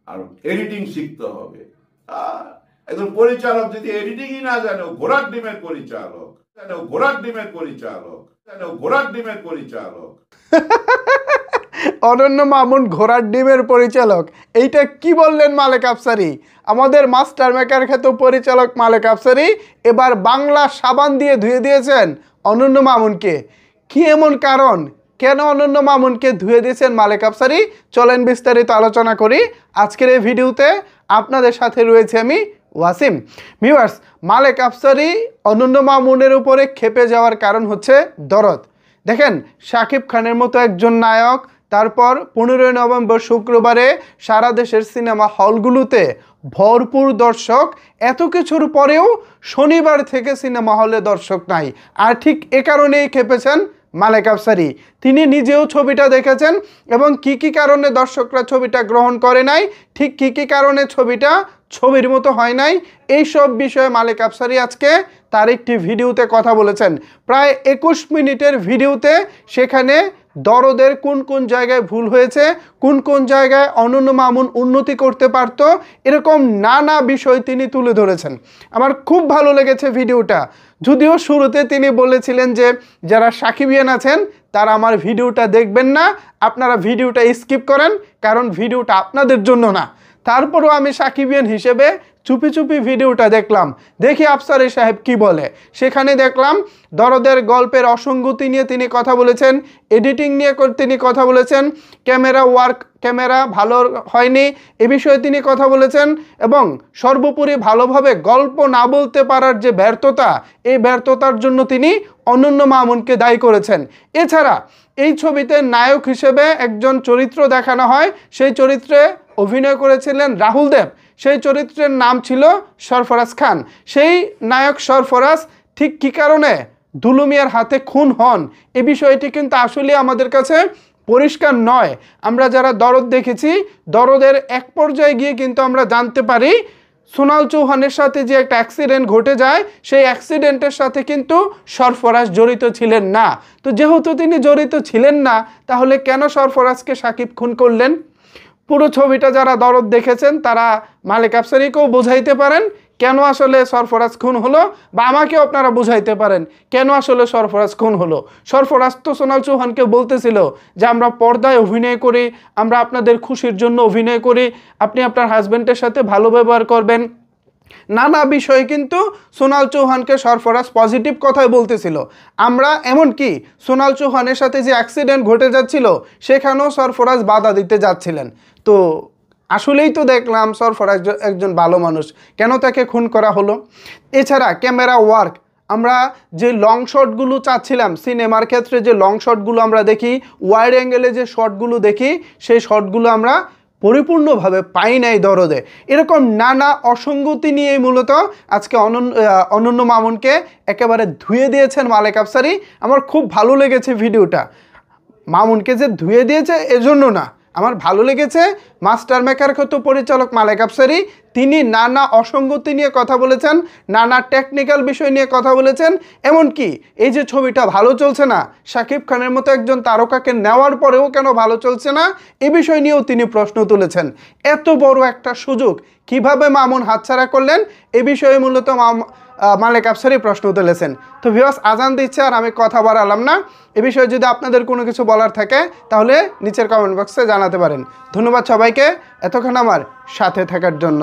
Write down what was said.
আর editing শিখতে হবে। একজন পরিচালক যদি এডিটিংই না জানে, ঘোড়ার ডিমের পরিচালক, ঘোড়ার ডিমের পরিচালক, ঘোড়ার ডিমের পরিচালক। অনন্য মামুন ঘোড়ার ডিমের পরিচালক, এইটা কি বললেন মালেক আফসারী? আমাদের মাস্টার মেকার খ্যাত পরিচালক মালেক আফসারী এবার বাংলা সাবান দিয়ে ধুয়ে দিয়েছেন অনন্য মামুনকে। কি এমন কারণ, কেন অনন্য মামুনকে ধুয়ে দিয়েছেন মালেক আফসারী? চলেন বিস্তারিত আলোচনা করি আজকের এই ভিডিওতে। আপনাদের সাথে রয়েছে আমি ওয়াসিম। ভিউয়ার্স, মালেক আফসারী অনন্য মামুনের উপরে ক্ষেপে যাওয়ার কারণ হচ্ছে দরদ। দেখেন, শাকিব খানের মতো একজন নায়ক, তারপর 15 নভেম্বর শুক্রবারে সারা দেশের সিনেমা হলগুলোতে ভরপুর দর্শক, এত কিছুর পরেও শনিবার থেকে সিনেমা হলে দর্শক নাই। আর ঠিক এ কারণেই খেপেছেন মালেক আফসারী। তিনি নিজেও ছবিটা দেখেছেন এবং কি কি কারণে দর্শকরা ছবিটা গ্রহণ করে নাই, ঠিক কি কি কারণে ছবিটা ছবির মতো হয় নাই, এই সব বিষয়ে মালেক আফসারী আজকে তার একটি ভিডিওতে কথা বলেছেন। প্রায় 21 মিনিটের ভিডিওতে সেখানে দরদের কোন কোন জায়গায় ভুল হয়েছে, কোন কোন জায়গায় অনন্য মামুন উন্নতি করতে পারত, এরকম নানা বিষয় তিনি তুলে ধরেছেন। আমার খুব ভালো লেগেছে ভিডিওটা। যদিও শুরুতে তিনি বলেছিলেন যে যারা সাকিবিয়ান আছেন তারা আমার ভিডিওটা দেখবেন না, আপনারা ভিডিওটা স্কিপ করেন, কারণ ভিডিওটা আপনাদের জন্য না। তারপরও আমি সাকিবিয়ান হিসেবে চুপি চুপি ভিডিওটা দেখলাম, দেখি আফসারী সাহেব কি বলে। সেখানে দেখলাম দরদের গল্পের অসঙ্গতি নিয়ে তিনি কথা বলেছেন, এডিটিং নিয়ে তিনি কথা বলেছেন, ক্যামেরা ভালো হয়নি এ বিষয়ে তিনি কথা বলেছেন, এবং সর্বোপরি ভালোভাবে গল্প না বলতে পারার যে ব্যর্থতা, এই ব্যর্থতার জন্য তিনি অনন্য মামুনকে দায়ী করেছেন। এছাড়া এই ছবিতে নায়ক হিসেবে একজন চরিত্র দেখানো হয়, সেই চরিত্রে অভিনয় করেছিলেন রাহুল দেব, সেই চরিত্রের নাম ছিল সরফরাজ খান। সেই নায়ক সরফরাজ ঠিক কী কারণে দুলু মিয়ার হাতে খুন হন, এ বিষয়টি কিন্তু আসলে আমাদের কাছে পরিষ্কার নয়। আমরা যারা দরদ দেখেছি, দরদের এক পর্যায়ে গিয়ে কিন্তু আমরা জানতে পারি সোনাল চৌহানের সাথে যে একটা অ্যাক্সিডেন্ট ঘটে যায়, সেই অ্যাক্সিডেন্টের সাথে কিন্তু সরফরাজ জড়িত ছিলেন না। তো যেহেতু তিনি জড়িত ছিলেন না, তাহলে কেন সরফরাজকে সাকিব খুন করলেন? পুরো ছবিটা যারা দরদ দেখেছেন তারা মালেক আফসারীকেও বোঝাইতে পারেন কেন আসলে সরফরাজ খুন হলো, বা আমাকেও আপনারা বুঝাইতে পারেন কেন আসলে সরফরাজ খুন হলো। সরফরাজ তো সোনাল চৌহানকে বলতেছিল যে আমরা পর্দায় অভিনয় করি, আমরা আপনাদের খুশির জন্য অভিনয় করি, আপনি আপনার হাজব্যান্ডের সাথে ভালো ব্যবহার করবেন, নানা বিষয়ে কিন্তু সোনাল চৌহানকে সরফরাজ পজিটিভ কথাই বলতেছিল। আমরা এমনকি সোনাল চৌহানের সাথে যে অ্যাক্সিডেন্ট ঘটে যাচ্ছিল সেখানেও সরফরাজ বাধা দিতে যাচ্ছিলেন। তো আসলেই তো দেখলাম সরফরাজ একজন ভালো মানুষ, কেন তাকে খুন করা হলো? এছাড়া ক্যামেরা ওয়ার্ক, আমরা যে লং শটগুলো চাচ্ছিলাম সিনেমার ক্ষেত্রে, যে লং শটগুলো আমরা দেখি, ওয়াইড অ্যাঙ্গেলে যে শটগুলো দেখি, সেই শটগুলো আমরা পরিপূর্ণভাবে পাই নাই দরদে। এরকম নানা অসঙ্গতি নিয়েই মূলত আজকে অনন্য মামুনকে একেবারে ধুয়ে দিয়েছেন মালেক আফসারী। আমার খুব ভালো লেগেছে ভিডিওটা। মামুনকে যে ধুয়ে দিয়েছে এজন্য না, আমার ভালো লেগেছে মাস্টার মেকার খ্যাত পরিচালক মালেক আফসারী, তিনি নানা অসঙ্গতি নিয়ে কথা বলেছেন, নানা টেকনিক্যাল বিষয় নিয়ে কথা বলেছেন। এমনকি এই যে ছবিটা ভালো চলছে না, শাকিব খানের মতো একজন তারকাকে নেওয়ার পরেও কেন ভালো চলছে না, এ বিষয় নিয়েও তিনি প্রশ্ন তুলেছেন। এত বড় একটা সুযোগ কিভাবে মামুন হাতছাড়া করলেন, এ বিষয়ে মূলত মালেক আফসারী প্রশ্ন তুলেছেন। তো ভিউয়ার্স, আজান দিচ্ছে আর আমি কথা বাড়ালাম না। এ বিষয়ে যদি আপনাদের কোনো কিছু বলার থাকে তাহলে নিচের কমেন্ট বক্সে জানাতে পারেন। ধন্যবাদ সবাইকে এতক্ষণ আমার সাথে থাকার জন্য।